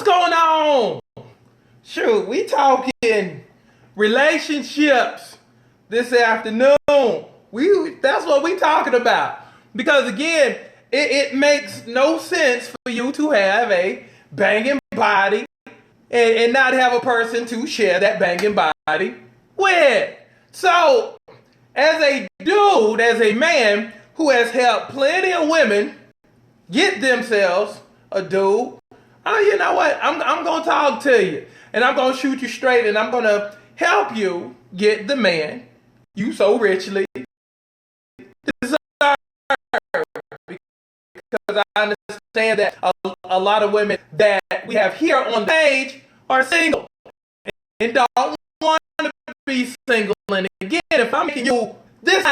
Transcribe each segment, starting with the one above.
What's going on? Shoot, we talking relationships this afternoon. That's what we talking about. Because again, it makes no sense for you to have a banging body and not have a person to share that banging body with. So, as a dude, as a man who has helped plenty of women get themselves a dude, you know what? I'm going to talk to you. And I'm going to shoot you straight. And I'm going to help you get the man you so richly deserve. Because I understand that a lot of women that we have here on the page are single. And don't want to be single. And again, if I'm making you this,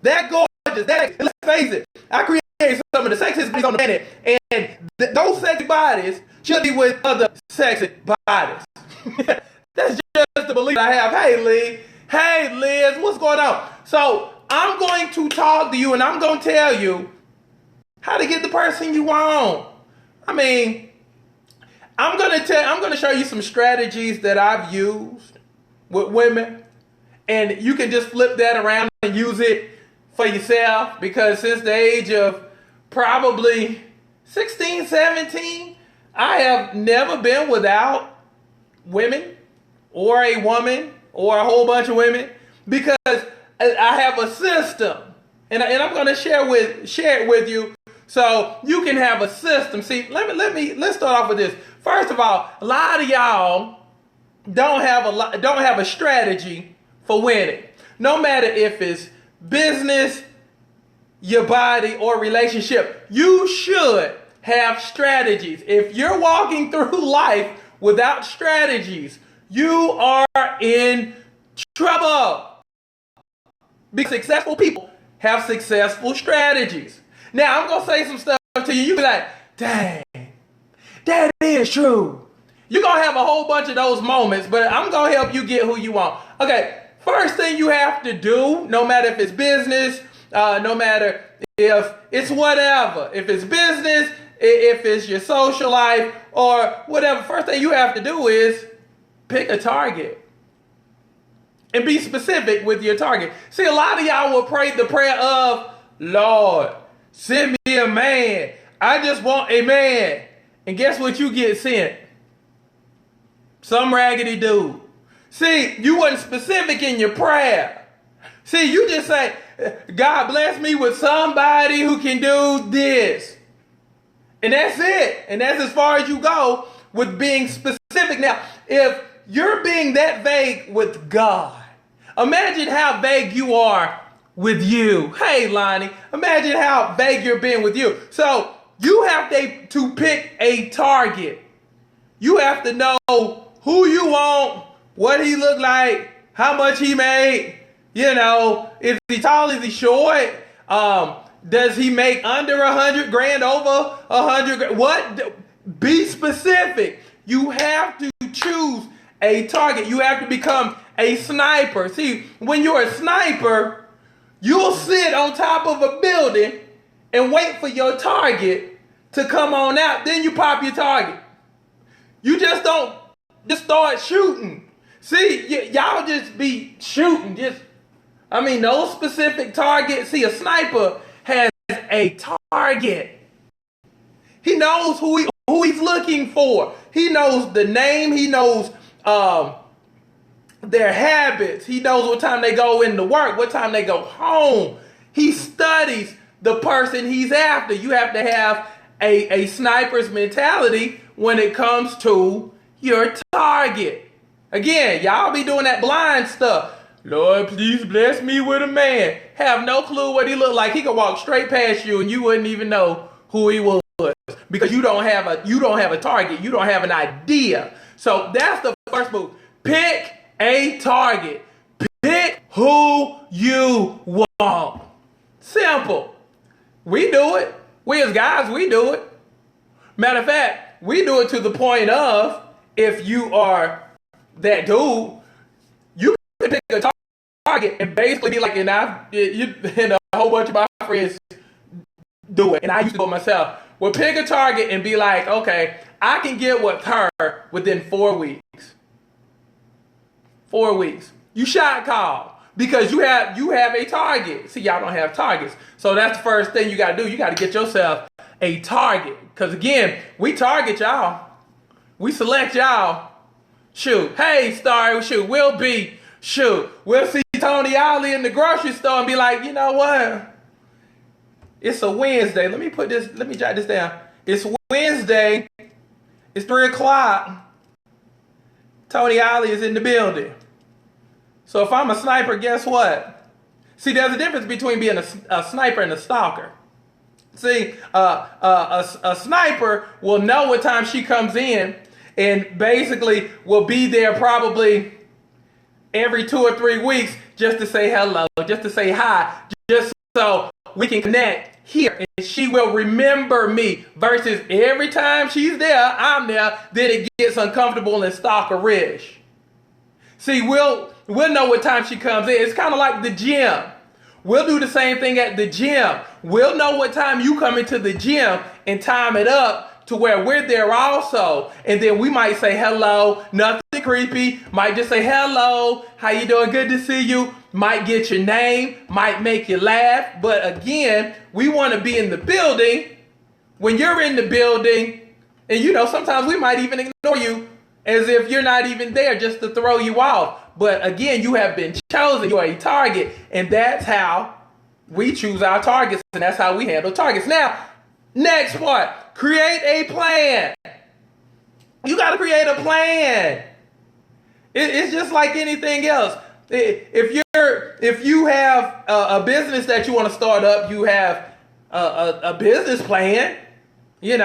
that gorgeous, let's face it, I created some of the sexiest bodies on the planet. And those sexy bodies should be with other sexy bodies. That's just the belief I have. Hey Liz, what's going on? So I'm going to talk to you and I'm going to tell you how to get the person you want. I mean, I'm going to show you some strategies that I've used with women, and you can just flip that around and use it for yourself, because since the age of probably 16, 17, I have never been without women or a woman or a whole bunch of women, because I have a system, and I'm going to share it with you so you can have a system. See, let's start off with this. First of all, a lot of y'all don't have a strategy for winning. No matter if it's business, your body, or relationship, you should have strategies. If you're walking through life without strategies, you are in trouble. Because successful people have successful strategies. Now, I'm going to say some stuff to you. You be like, dang, that is true. You're going to have a whole bunch of those moments, but I'm going to help you get who you want. Okay, first thing you have to do, no matter if it's business, no matter if it's whatever, if it's business, if it's your social life, or whatever, first thing you have to do is pick a target. And be specific with your target. See, a lot of y'all will pray the prayer of, Lord, send me a man. I just want a man. And guess what you get sent? Some raggedy dude. See, you wasn't specific in your prayer. See, you just say, God bless me with somebody who can do this. And that's it. And that's as far as you go with being specific. Now, if you're being that vague with God, imagine how vague you are with you. Hey, Lonnie, imagine how vague you're being with you. So you have to pick a target. You have to know who you want, what he look like, how much he made. You know, is he tall, is he short? Does he make under 100 grand, over 100 grand? What? Be specific. You have to choose a target. You have to become a sniper. See, when you're a sniper, you'll sit on top of a building and wait for your target to come on out. Then you pop your target. You just don't just start shooting. See, y'all just be shooting. No specific target. See, a sniper has a target. He knows who he's looking for. He knows the name. He knows their habits. He knows what time they go into work, what time they go home. He studies the person he's after. You have to have a sniper's mentality when it comes to your target. Again, y'all be doing that blind stuff. Lord, please bless me with a man. Have no clue what he looked like. He could walk straight past you and you wouldn't even know who he was, because you don't have a target. You don't have an idea. So that's the first move. Pick a target. Pick who you want. Simple. We do it. We as guys, we do it. Matter of fact, we do it to the point of, if you are that dude, you can pick a target and basically be like, and a whole bunch of my friends do it, and I used to do it myself. Well, pick a target and be like, okay, I can get with her within 4 weeks. 4 weeks. You shot call because you have a target. See, y'all don't have targets. So that's the first thing you got to do. You got to get yourself a target. Because again, we target y'all. We select y'all. Shoot. Hey, Star, shoot. We'll see Tony Ollie in the grocery store and be like, you know what? It's a Wednesday. Let me jot this down. It's Wednesday. It's 3 o'clock. Tony Ollie is in the building. So if I'm a sniper, guess what? See, there's a difference between being a sniper and a stalker. See, a sniper will know what time she comes in and basically will be there probably every 2 or 3 weeks just to say hello, just to say hi, just so we can connect here and she will remember me versus every time she's there, I'm there, then it gets uncomfortable and stalkerish. See, we'll know what time she comes in. It's kind of like the gym. We'll do the same thing at the gym. We'll know what time you come into the gym and time it up to where we're there also. And then we might say hello, nothing creepy. Might just say hello, how you doing? Good to see you. Might get your name, might make you laugh. But again, we want to be in the building. When you're in the building, and sometimes we might even ignore you as if you're not even there just to throw you off. But again, you have been chosen. You are a target. And that's how we choose our targets. And that's how we handle targets. Now, next part, create a plan. You got to create a plan. It's just like anything else. If you have a business that you want to start up, you have a business plan. You're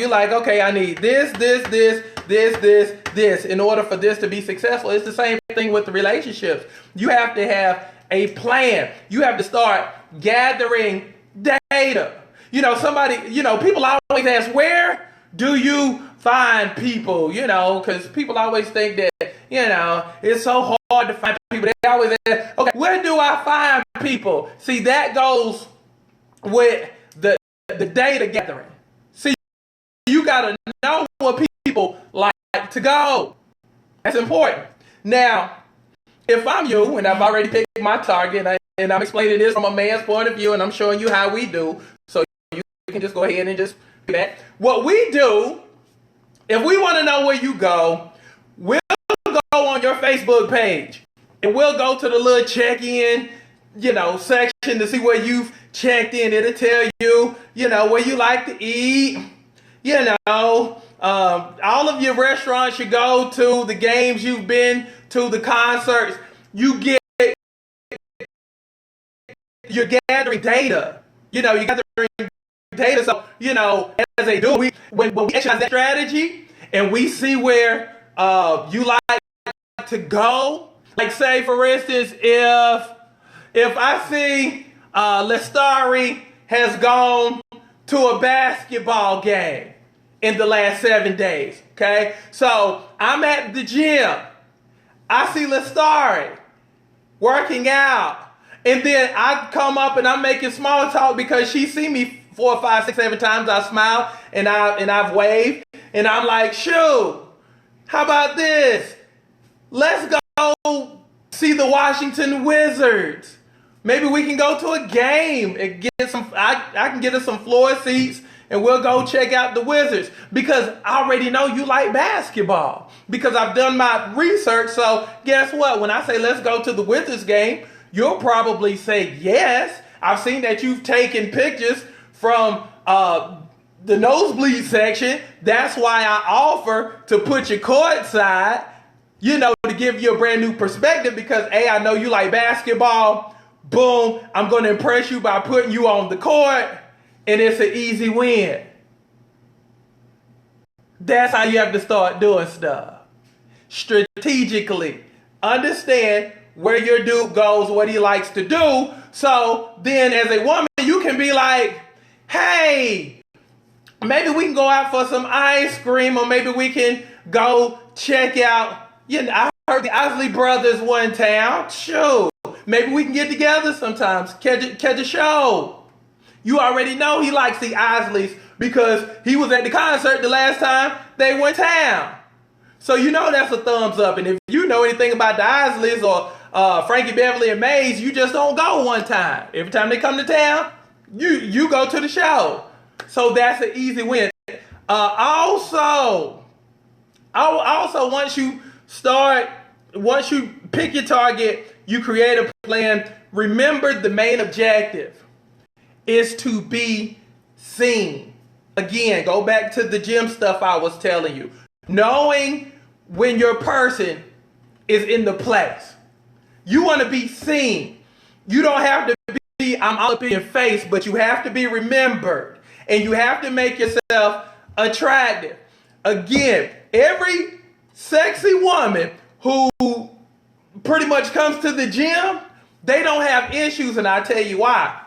like, okay, I need this in order for this to be successful. It's the same thing with the relationships. You have to have a plan. You have to start gathering data. People always ask, where do you find people? Because people always think that, it's so hard to find people. They always ask, okay, where do I find people? See, that goes with the data gathering. See, you got to know where people like to go. That's important. Now, if I'm you, and I've already picked my target, and I'm explaining this from a man's point of view, and I'm showing you how we do, so you can just go ahead and just do that. What we do, if we want to know where you go, we'll go on your Facebook page, and we'll go to the little check-in, section to see where you've checked in. It'll tell you, where you like to eat, all of your restaurants you go to, the games you've been to, the concerts, you're gathering data. You're gathering data. So, as they do, when we exercise that strategy and we see where you like to go, like say, for instance, if I see Lestari has gone to a basketball game in the last 7 days, okay? So I'm at the gym. I see Lestari working out. And then I come up and I'm making small talk because she see me 4, 5, 6, 7 times. I smile and I've waved. And I'm like, shoot, how about this? Let's go see the Washington Wizards. Maybe we can go to a game and get some, I can get us some floor seats and we'll go check out the Wizards because I already know you like basketball because I've done my research. So guess what? When I say let's go to the Wizards game, you'll probably say yes. I've seen that you've taken pictures from the nosebleed section. That's why I offer to put you courtside, to give you a brand new perspective because A, I know you like basketball. Boom, I'm going to impress you by putting you on the court, and it's an easy win. That's how you have to start doing stuff. Strategically. Understand where your dude goes, what he likes to do. So then as a woman, you can be like, hey, maybe we can go out for some ice cream, or maybe we can go check out, I heard the Isley Brothers one town. Shoot. Maybe we can get together sometimes, catch a show. You already know he likes the Isleys because he was at the concert the last time they went town. So you know that's a thumbs up. And if you know anything about the Isleys or Frankie Beverly and Maze, you just don't go one time. Every time they come to town, you go to the show. So that's an easy win. Also, once you pick your target, you create a plan. Remember, the main objective is to be seen. Again, go back to the gym stuff I was telling you. Knowing when your person is in the place. You want to be seen. You don't have to be, I'm all up in your face, but you have to be remembered. And you have to make yourself attractive. Again, every sexy woman who pretty much comes to the gym, they don't have issues, and I'll tell you why.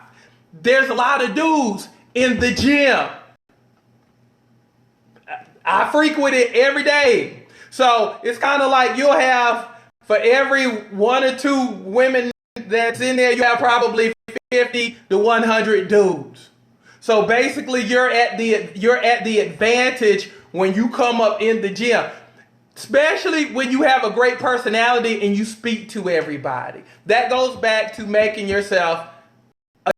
There's a lot of dudes in the gym. I frequent it every day. So it's kind of like you'll have, for every 1 or 2 women that's in there, you have probably 50 to 100 dudes. So basically you're at the advantage when you come up in the gym. Especially when you have a great personality and you speak to everybody. That goes back to making yourself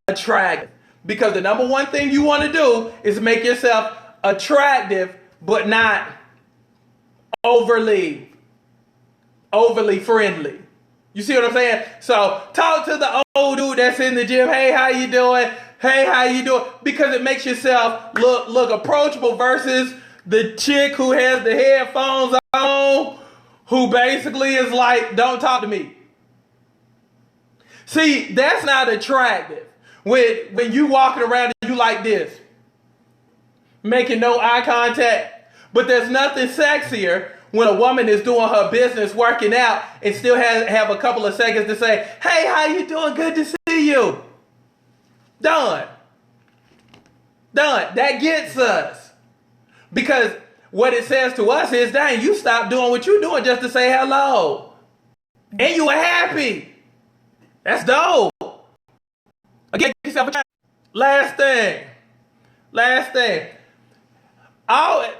attractive. Because the number one thing you want to do is make yourself attractive, but not overly friendly. You see what I'm saying? So talk to the old dude that's in the gym. Hey, how you doing? Hey, how you doing? Because it makes yourself look approachable versus the chick who has the headphones on, who basically is like, don't talk to me. See, that's not attractive. When you walking around and you like this, making no eye contact. But there's nothing sexier when a woman is doing her business, working out, and still have a couple of seconds to say, hey, how you doing? Good to see you. Done. That gets us. Because what it says to us is, dang, you stopped doing what you're doing just to say hello. And you were happy. That's dope. Again, get yourself a chance. Last thing.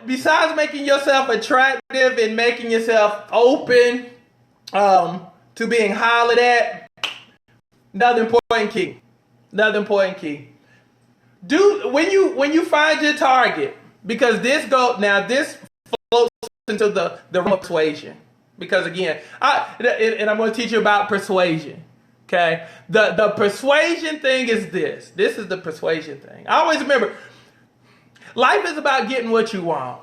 Besides making yourself attractive and making yourself open to being hollered at, another important key. When you find your target, because this floats into the realm of persuasion. Because again, I'm going to teach you about persuasion. Okay, the persuasion thing is this. This is the persuasion thing. I always remember, life is about getting what you want.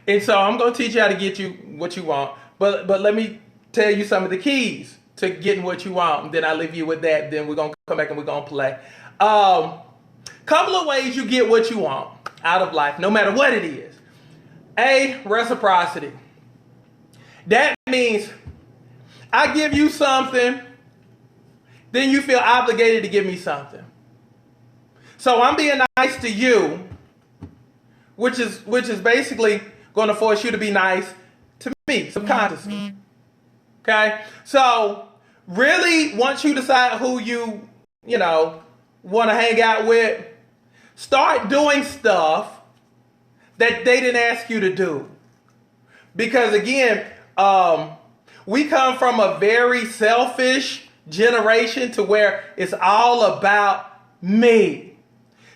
And so I'm going to teach you how to get you what you want. But let me tell you some of the keys to getting what you want. And then I'll leave you with that. Then we're going to come back and we're going to play. Couple of ways you get what you want out of life, no matter what it is. A, reciprocity. That means I give you something, then you feel obligated to give me something. So I'm being nice to you, which is basically going to force you to be nice to me subconsciously. Okay? So really, once you decide who you want to hang out with, start doing stuff that they didn't ask you to do. Because again, we come from a very selfish generation to where it's all about me.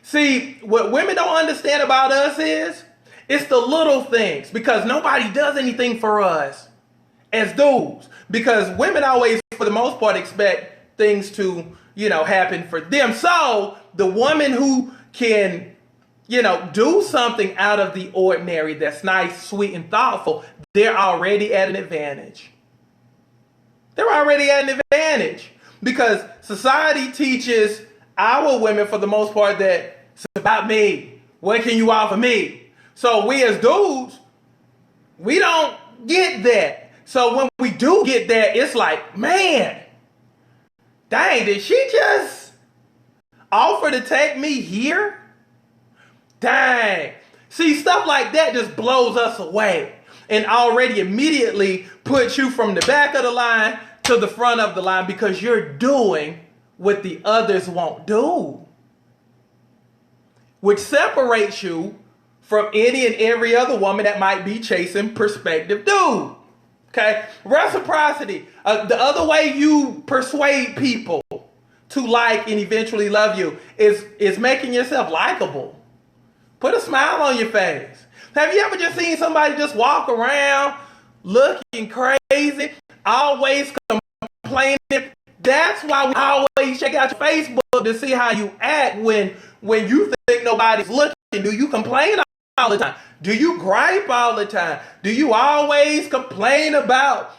See, what women don't understand about us is it's the little things, because nobody does anything for us as dudes. Because women always, for the most part, expect things to, happen for them. So the woman who can, do something out of the ordinary that's nice, sweet, and thoughtful, they're already at an advantage. Because society teaches our women, for the most part, that it's about me. What can you offer me? So we as dudes, we don't get that. So when we do get that, it's like, man, dang, did she just offer to take me here? Dang. See, stuff like that just blows us away and already immediately puts you from the back of the line to the front of the line, because you're doing what the others won't do. which separates you from any and every other woman that might be chasing prospective dude. Okay? Reciprocity. The other way you persuade people to like and eventually love you is making yourself likable. Put a smile on your face. Have you ever just seen somebody just walk around looking crazy, always complaining? That's why we always check out your Facebook to see how you act when you think nobody's looking. Do you complain all the time? Do you gripe all the time? Do you always complain about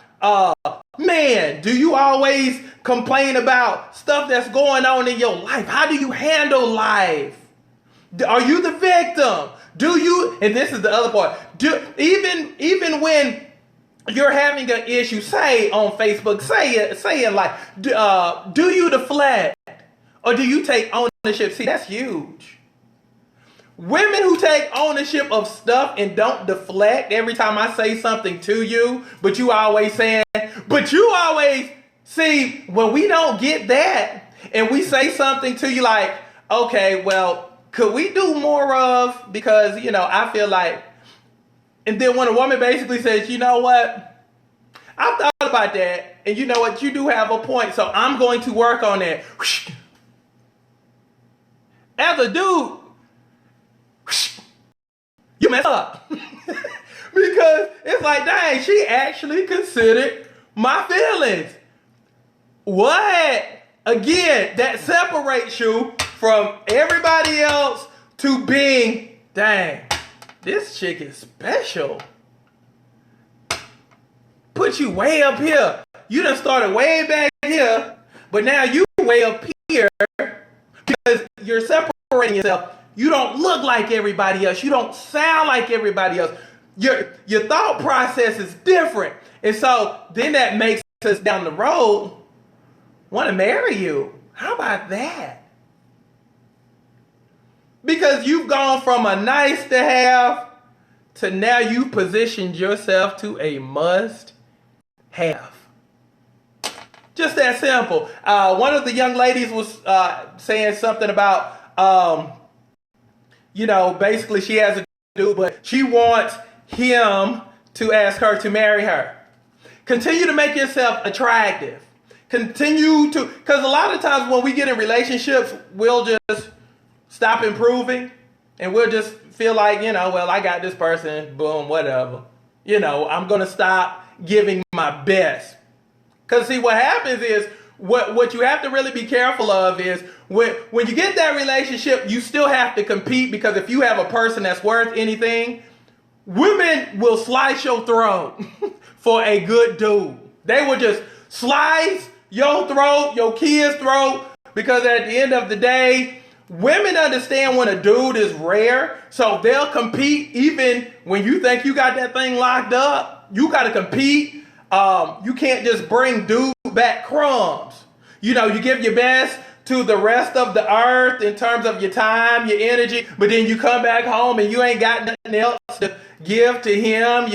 man? Do you always complain about stuff that's going on in your life? How do you handle life? Are you the victim? Do you, and this is the other part, even when you're having an issue, say on Facebook, say it like, do you deflect or do you take ownership? See, that's huge. Women who take ownership of stuff and don't deflect every time I say something to you, but you always see, when we don't get that and we say something to you like, okay, well, could we do more of, because, I feel like, and then when a woman basically says, you know what, I've thought about that, and you know what, you do have a point, so I'm going to work on that. As a dude, you mess up. Because it's like, dang, she actually considered my feelings. What? Again, that separates you from everybody else to being, dang, this chick is special. Put you way up here. You done started way back here, but now you way up here because you're separating yourself. You don't look like everybody else. You don't sound like everybody else. Your thought process is different. And so then that makes us down the road want to marry you. How about that? Because you've gone from a nice to have to now you've positioned yourself to a must have. Just that simple. One of the young ladies was saying something about, basically she has a dude, but she wants him to ask her to marry her. Continue to make yourself attractive. Continue to, because a lot of times when we get in relationships, we'll just stop improving and we'll just feel like, well, I got this person, boom, whatever. I'm going to stop giving my best. Because see, what happens is, what you have to really be careful of is when you get that relationship, you still have to compete, because if you have a person that's worth anything, women will slice your throat for a good dude. They will just slice your throat, your kid's throat, because at the end of the day, women understand when a dude is rare, so they'll compete even when you think you got that thing locked up. You got to compete. You can't just bring dude back crumbs. You give your best to the rest of the earth in terms of your time, your energy, but then you come back home and you ain't got nothing else to give to him.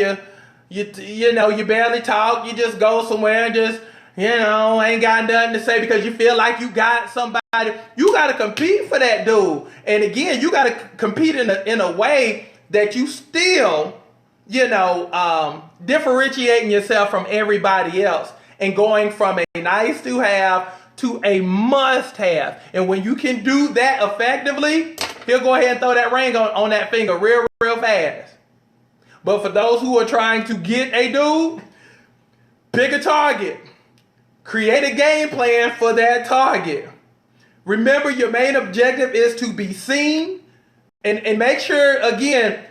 You barely talk. You just go somewhere and just, ain't got nothing to say because you feel like you got somebody. You got to compete for that dude. And again, you got to compete in a way that you still, differentiating yourself from everybody else and going from a nice to have to a must have. And when you can do that effectively, he'll go ahead and throw that ring on that finger real fast. But for those who are trying to get a dude, pick a target. Create a game plan for that target. Remember, your main objective is to be seen, and make sure, again,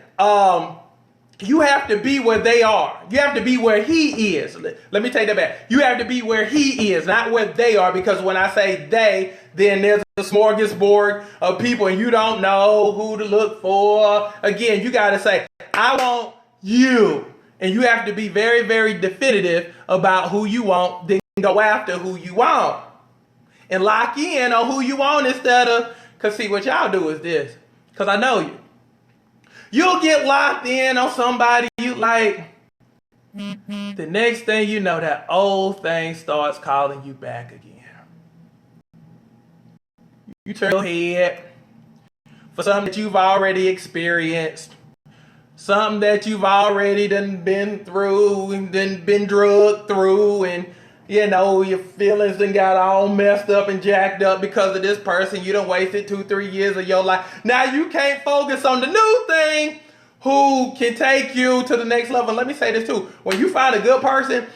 you have to be where they are. You have to be where he is. Let me take that back. You have to be where he is, not where they are, because when I say they, then there's a smorgasbord of people and you don't know who to look for. Again, you got to say, I want you. And you have to be very, very definitive about who you want, then go after who you want. And lock in on who you want instead of, because see, what y'all do is this, because I know you. You'll get locked in on somebody you like. The next thing you know, that old thing starts calling you back again. You turn your head for something that you've already experienced, something that you've already been through and been drugged through, and your feelings done got all messed up and jacked up because of this person. You done wasted 2-3 years of your life. Now you can't focus on the new thing who can take you to the next level. And let me say this too. When you find a good person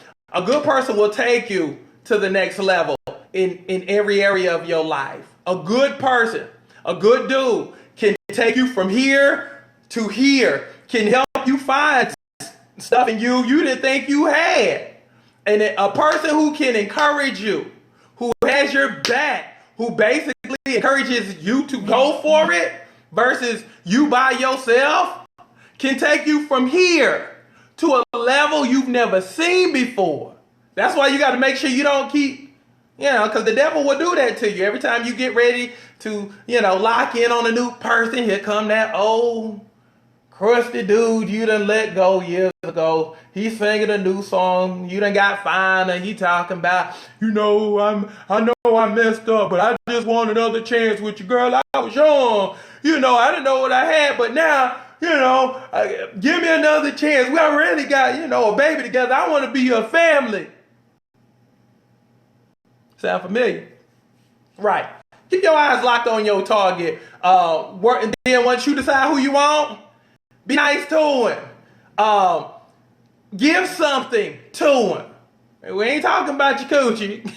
will take you to the next level in every area of your life. A good person, a good dude can take you from here to here, can help you find stuff in you didn't think you had. And a person who can encourage you, who has your back, who basically encourages you to go for it versus you by yourself, can take you from here to a level you've never seen before. That's why you got to make sure you don't keep, because the devil will do that to you. Every time you get ready to, lock in on a new person, here come that old crusty dude you done let go years ago. He's singing a new song. You done got fined, and he talking about, I know I messed up, but I just want another chance with you, girl. I was young. I didn't know what I had, but now, give me another chance. We already got, a baby together. I want to be your family. Sound familiar? Right. Keep your eyes locked on your target. And then once you decide who you want, be nice to him. Give something to him. We ain't talking about your coochie,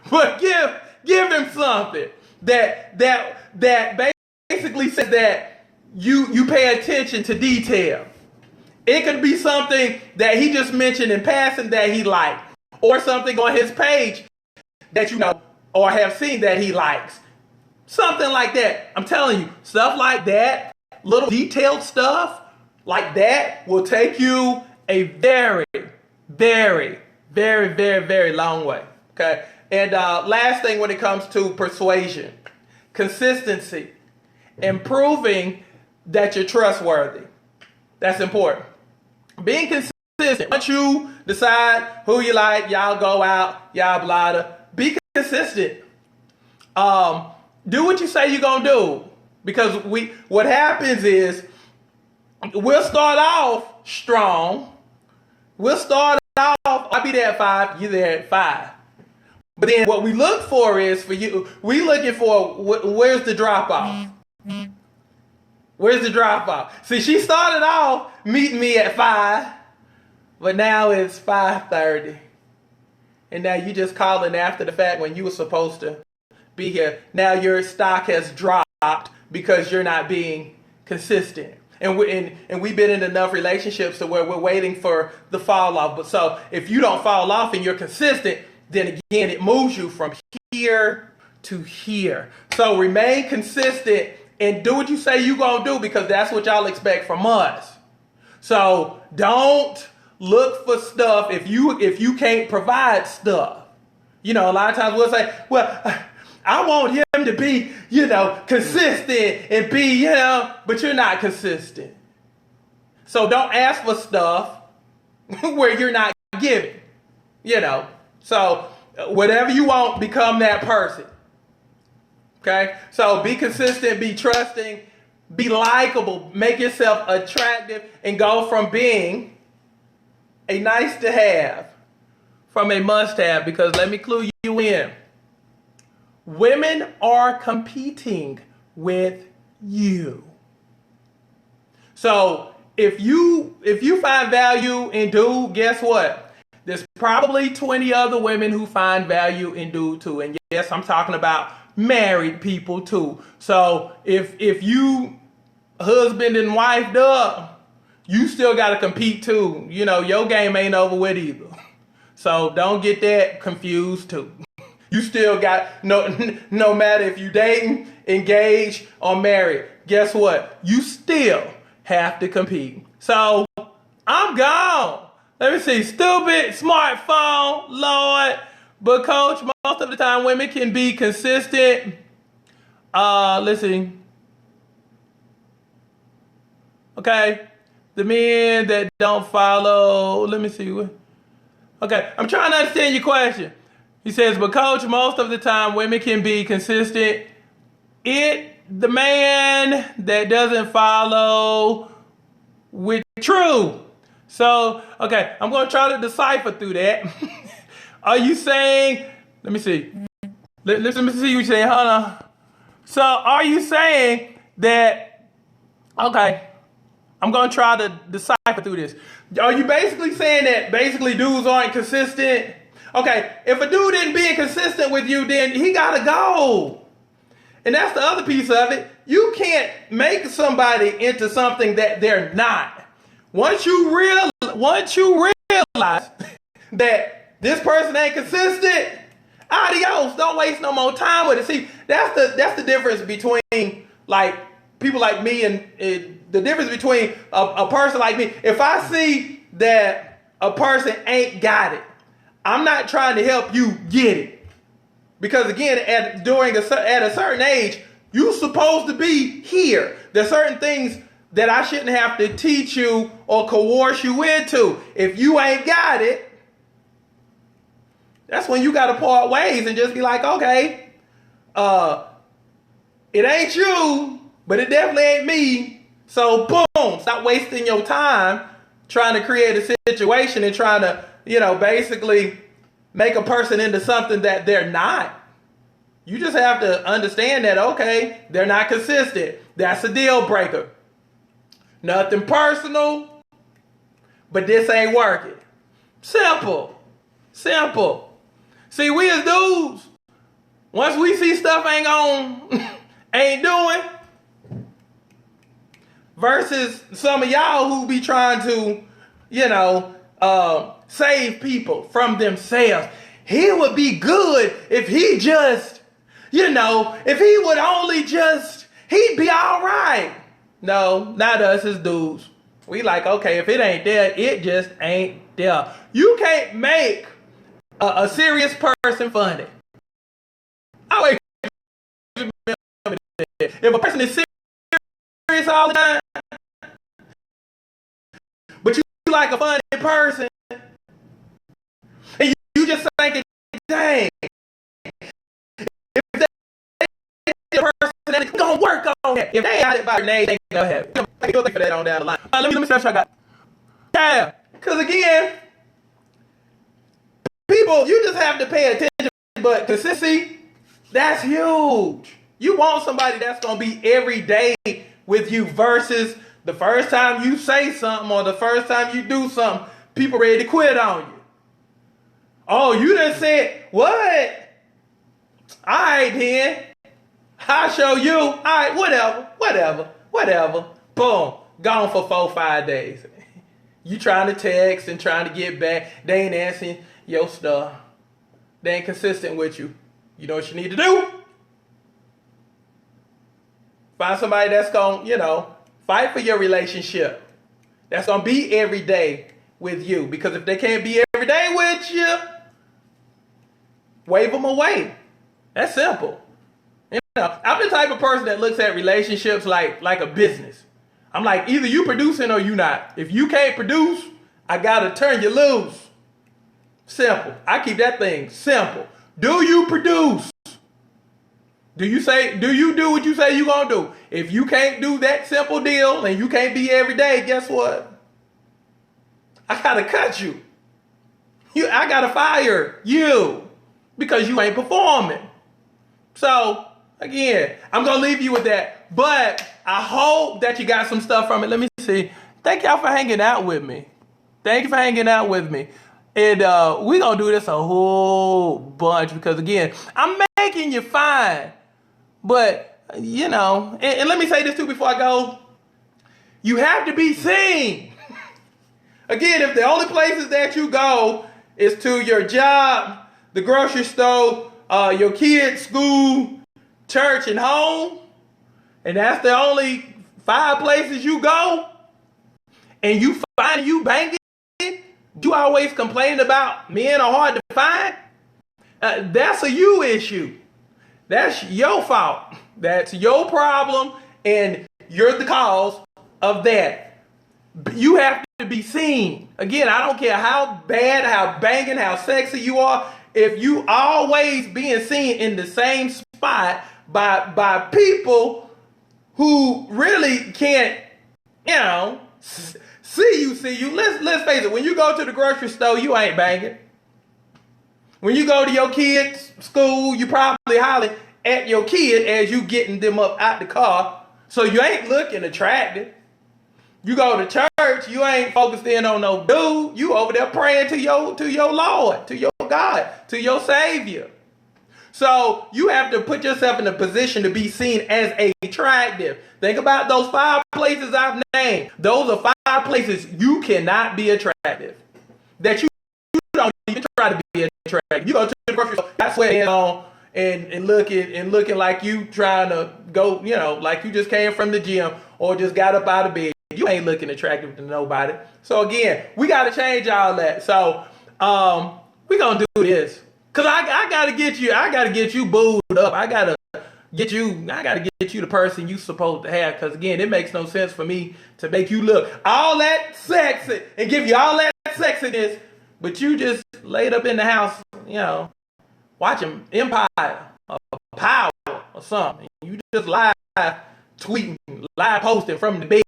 but give him something that basically says that you pay attention to detail. It could be something that he just mentioned in passing that he liked, or something on his page that or have seen that he likes. Something like that. I'm telling you, stuff like that, little detailed stuff like that will take you a very, very, very, very, very long way. Okay. And last thing when it comes to persuasion, consistency, and proving that you're trustworthy. That's important. Being consistent. Once you decide who you like, y'all go out, y'all blah. Be consistent. Do what you say you're gonna do. Because what happens is we'll start off strong. We'll start off, I'll be there at 5, you there at 5. But then what we look for is for you, we looking for where's the drop off? Where's the drop off? See, she started off meeting me at 5, but now it's 5:30. And now you just calling after the fact when you were supposed to be here. Now your stock has dropped because you're not being consistent. And we've been in enough relationships to where we're waiting for the fall off. But so if you don't fall off and you're consistent, then again, it moves you from here to here. So remain consistent and do what you say you're going to do, because that's what y'all expect from us. So don't look for stuff if you can't provide stuff. A lot of times we'll say, well, I want him to be, consistent and be, but you're not consistent. So don't ask for stuff where you're not giving, So whatever you want, become that person. Okay? So be consistent, be trusting, be likable, make yourself attractive, and go from being a nice to have from a must have, because let me clue you in. Women are competing with you. So if you find value in dude, guess what? There's probably 20 other women who find value in dude too. And yes, I'm talking about married people too. So if you husband and wifed up, you still got to compete too. Your game ain't over with either. So don't get that confused too. You still got, no matter if you dating, engaged, or married, guess what? You still have to compete. So I'm gone. Let me see. Stupid smartphone, Lord. But coach, most of the time women can be consistent. Let's see. Okay. The men that don't follow, let me see. Okay. I'm trying to understand your question. He says, but coach, most of the time women can be consistent. It the man that doesn't follow with truth. So, okay, I'm going to try to decipher through that. Are you saying, let me see. Let me see what you're saying. Hold on. So, are you saying that, okay, I'm going to try to decipher through this. Are you basically saying that basically dudes aren't consistent? Okay, if a dude isn't being consistent with you, then he got to go. And that's the other piece of it. You can't make somebody into something that they're not. Once you realize that this person ain't consistent, adios. Don't waste no more time with it. See, that's the difference between like people like me and the difference between a person like me. If I see that a person ain't got it, I'm not trying to help you get it. Because again, at a certain age, you're supposed to be here. There's certain things that I shouldn't have to teach you or coerce you into. If you ain't got it, that's when you got to part ways and just be like, okay, it ain't you, but it definitely ain't me. So boom, stop wasting your time trying to create a situation and trying to, basically make a person into something that they're not. You just have to understand that, okay, they're not consistent. That's a deal breaker. Nothing personal, but this ain't working. Simple. See, we as dudes, once we see stuff ain't doing, versus some of y'all who be trying to, save people from themselves. He would be good if he just, if he would only just, he'd be all right. No, not us as dudes. We like, okay, if it ain't there, it just ain't there. You can't make a serious person funny. If a person is serious all the time, but you like a funny person, and you just thinking, dang, if they person that gonna work on that. If they got it by their name, they gonna have it. You'll think for that on down the line. Let me see what I got. Yeah, because again, people, you just have to pay attention. But consistency, that's huge. You want somebody that's gonna be every day with you versus the first time you say something or the first time you do something, people ready to quit on you. Oh, you done said what? All right, then. I'll show you. All right, whatever. Boom. Gone for 4-5 days. You trying to text and trying to get back. They ain't answering your stuff. They ain't consistent with you. You know what you need to do? Find somebody that's going to, fight for your relationship. That's going to be every day with you. Because if they can't be every day with you, wave them away. That's simple. I'm the type of person that looks at relationships like a business. I'm like, either you producing or you not. If you can't produce, I gotta turn you loose. Simple. I keep that thing simple. Do you produce? Do you do what you say you gonna do? If you can't do that simple deal and you can't be every day, guess what? I gotta cut you. I gotta fire you because you ain't performing. So again, I'm going to leave you with that. But I hope that you got some stuff from it. Let me see. Thank y'all for hanging out with me. Thank you for hanging out with me. And we're going to do this a whole bunch because, again, I'm making you fine. But, and let me say this too before I go. You have to be seen. Again, if the only places that you go is to your job, the grocery store, your kids' school, church, and home, and that's the only 5 places you go, and you find you banging, you always complain about men are hard to find, that's a you issue. That's your fault. That's your problem, and you're the cause of that. You have to be seen. Again, I don't care how bad, how banging, how sexy you are. If you always being seen in the same spot by people who really can't, see you. Let's face it. When you go to the grocery store, you ain't banging. When you go to your kids' school, you probably hollering at your kid as you getting them up out the car. So you ain't looking attractive. You go to church, you ain't focused in on no dude. You over there praying to your Lord, to your God, to your Savior. So you have to put yourself in a position to be seen as attractive. Think about those 5 places I've named. Those are 5 places you cannot be attractive. That you don't even try to be attractive. You go to the grocery store, that's where and looking like you trying to go, like you just came from the gym or just got up out of bed. You ain't looking attractive to nobody. So again, we got to change all that. So we gonna do this. Cause I gotta get you booed up. I gotta get you the person you supposed to have. Cause again, it makes no sense for me to make you look all that sexy and give you all that sexiness, but you just laid up in the house, watching Empire or Power or something. You just live tweeting, live posting from the bed.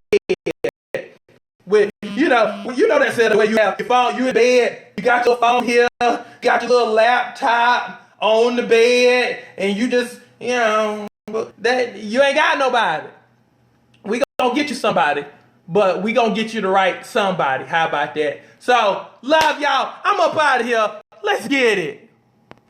With that set where you have your phone, you in bed, you got your phone here, got your little laptop on the bed, and you just, that you ain't got nobody. We gonna get you somebody, but we gonna get you the right somebody. How about that? So, love y'all. I'm up out of here. Let's get it.